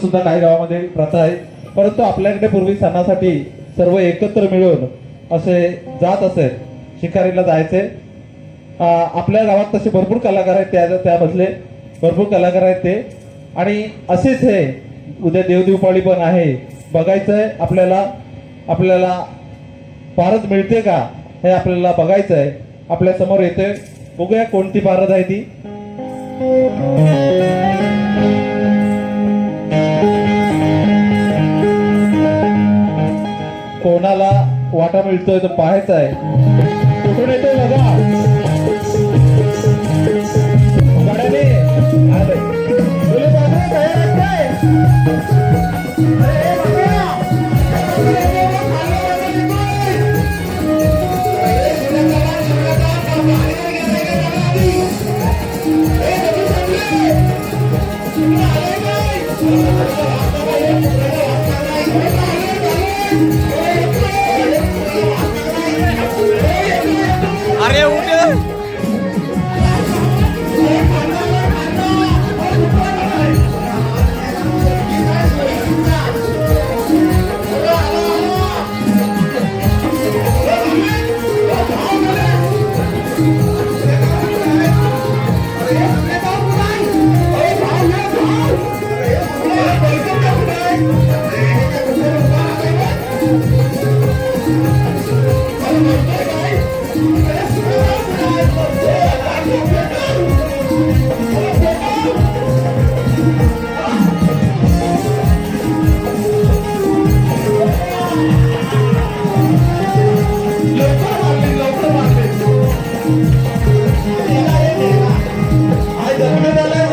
सुद्धा काही गावामध्ये प्रथा आहे, परंतु आपल्याकडे पूर्वी सणासाठी सर्व एकत्र मिळून असे जात असेल, शिकारीला जायचे. आपल्या गावात तसे भरपूर कलाकार आहेत, त्यामधले भरपूर कलाकार आहेत ते. आणि असेच हे उद्या देवदीपावली पण आहे, बघायचंय आपल्याला. आपल्याला पारद मिळते का हे आपल्याला बघायचं आहे. आपल्या समोर येते, बघूया कोणती पारद आहे ती. कोणाला वाटा मिळतोय तो पाहायचा आहे. कुठून येतोय बघा. गाड्याने आलंय. बोले बाबा, तयार आहे अरे उठ. आज जन्म झालाय.